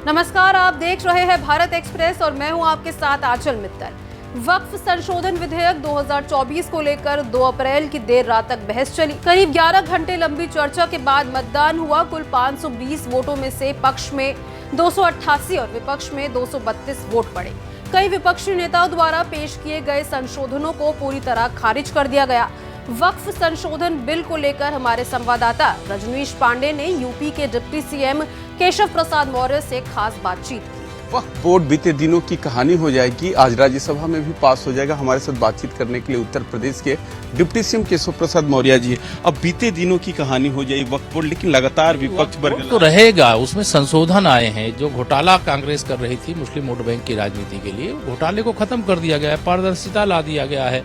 नमस्कार, आप देख रहे हैं भारत एक्सप्रेस और मैं हूं आपके साथ आंचल मित्तल। वक्फ संशोधन विधेयक 2024 को लेकर 2 अप्रैल की देर रात तक बहस चली। करीब 11 घंटे लंबी चर्चा के बाद मतदान हुआ। कुल 520 वोटों में से पक्ष में 288 और विपक्ष में 232 वोट पड़े। कई विपक्षी नेताओं द्वारा पेश किए गए संशोधनों को पूरी तरह खारिज कर दिया गया। वक्फ संशोधन बिल को लेकर हमारे संवाददाता रजनीश पांडे ने यूपी के डिप्टी सीएम केशव प्रसाद मौर्य से खास बातचीत की। वक्फ बोर्ड बीते दिनों की कहानी हो जाएगी। आज राज्यसभा में भी पास हो जाएगा। हमारे साथ बातचीत करने के लिए उत्तर प्रदेश के डिप्टी सीएम केशव प्रसाद मौर्य जी। अब बीते दिनों की कहानी हो जाएगी वक्फ बोर्ड, लेकिन लगातार विपक्ष वर्ग तो रहेगा। उसमें संशोधन आए हैं। जो घोटाला कांग्रेस कर रही थी मुस्लिम वोट बैंक की राजनीति के लिए, घोटाले को खत्म कर दिया गया है, पारदर्शिता ला दिया गया है।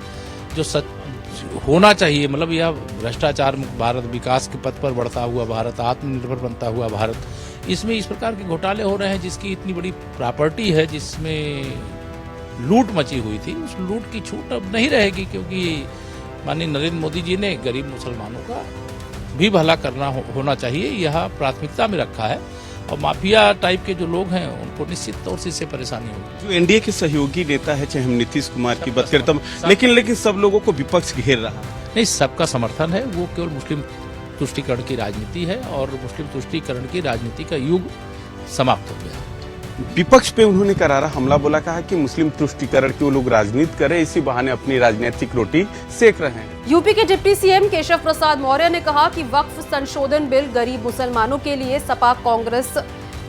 जो सच होना चाहिए, मतलब यह भ्रष्टाचार मुक्त भारत, विकास के पथ पर बढ़ता हुआ भारत, आत्मनिर्भर बनता हुआ भारत, इसमें इस प्रकार के घोटाले हो रहे हैं जिसकी इतनी बड़ी प्रॉपर्टी है, जिसमें लूट मची हुई थी, उस लूट की छूट अब नहीं रहेगी, क्योंकि माननीय नरेंद्र मोदी जी ने गरीब मुसलमानों का भी भला करना होना चाहिए, यह प्राथमिकता में रखा है। और माफिया टाइप के जो लोग हैं उनको निश्चित तौर से इससे परेशानी होगी। जो एनडीए के सहयोगी नेता है, चाहे हम नीतीश कुमार की बात करते हैं, लेकिन सब लोगों को विपक्ष घेर रहा है। नहीं, सबका समर्थन है। वो केवल मुस्लिम तुष्टीकरण की राजनीति है और मुस्लिम तुष्टीकरण की राजनीति का युग समाप्त हो गया। विपक्ष पे उन्होंने करारा हमला बोला, कहा कि मुस्लिम तुष्टीकरण की वो लोग राजनीति करें, इसी बहाने अपनी राजनीतिक रोटी सेक रहे हैं। यूपी के डिप्टी सीएम केशव प्रसाद मौर्य ने कहा कि वक्फ संशोधन बिल गरीब मुसलमानों के लिए सपा कांग्रेस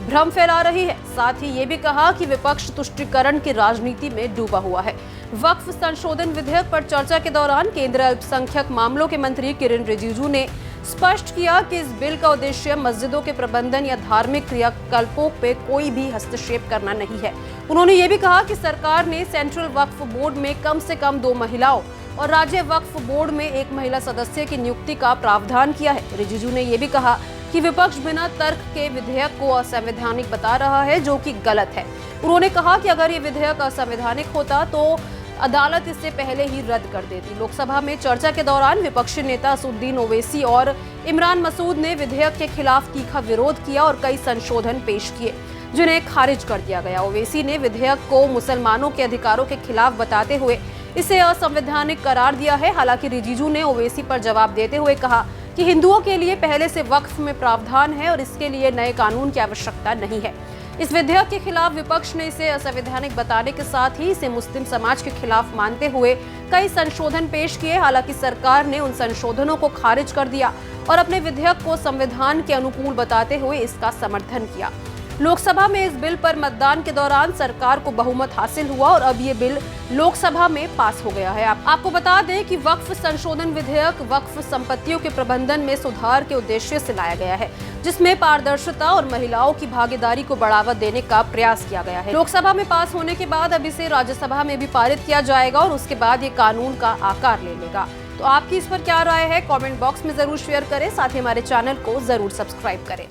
भ्रम फैला रही है। साथ ही ये भी कहा कि विपक्ष तुष्टीकरण की राजनीति में डूबा हुआ है। वक्फ संशोधन विधेयक पर चर्चा के दौरान केंद्रीय अल्पसंख्यक मामलों के मंत्री किरेन रिजिजू ने स्पष्ट किया कि इस बिल का उद्देश्य मस्जिदों के प्रबंधन या धार्मिक क्रियाकल्पों पे कोई भी हस्तक्षेप करना नहीं है। उन्होंने ये भी कहा कि सरकार ने सेंट्रल वक्फ बोर्ड में कम से कम 2 महिलाओं और राज्य वक्फ बोर्ड में 1 महिला सदस्य की नियुक्ति का प्रावधान किया है। रिजिजू ने यह भी कहा कि विपक्ष बिना तर्क के विधेयक को असंवैधानिक बता रहा है, जो कि गलत है। उन्होंने कहा कि अगर ये विधेयक असंवैधानिक होता तो अदालत इससे पहले ही रद्द कर देती। लोकसभा में चर्चा के दौरान विपक्षी नेता असदुद्दीन ओवैसी और इमरान मसूद ने विधेयक के खिलाफ तीखा विरोध किया और कई संशोधन पेश किए, जिन्हें खारिज कर दिया गया। ओवैसी ने विधेयक को मुसलमानों के अधिकारों के खिलाफ बताते हुए इसे असंवैधानिक करार दिया है। हालांकि रिजिजू ने ओवैसी पर जवाब देते हुए कहा कि हिंदुओं के लिए पहले से वक्फ में प्रावधान है और इसके लिए नए कानून की आवश्यकता नहीं है। इस विधेयक के खिलाफ विपक्ष ने इसे असंवैधानिक बताने के साथ ही इसे मुस्लिम समाज के खिलाफ मानते हुए कई संशोधन पेश किए। हालांकि सरकार ने उन संशोधनों को खारिज कर दिया और अपने विधेयक को संविधान के अनुकूल बताते हुए इसका समर्थन किया। लोकसभा में इस बिल पर मतदान के दौरान सरकार को बहुमत हासिल हुआ और अब ये बिल लोकसभा में पास हो गया है। आपको बता दें कि वक्फ संशोधन विधेयक वक्फ संपत्तियों के प्रबंधन में सुधार के उद्देश्य से लाया गया है, जिसमें पारदर्शिता और महिलाओं की भागीदारी को बढ़ावा देने का प्रयास किया गया है। लोकसभा में पास होने के बाद अब इसे राज्यसभा में भी पारित किया जाएगा और उसके बाद ये कानून का आकार ले लेगा। तो आपकी इस पर क्या राय है, कमेंट बॉक्स में जरूर शेयर करें। साथ ही हमारे चैनल को जरूर सब्सक्राइब करें।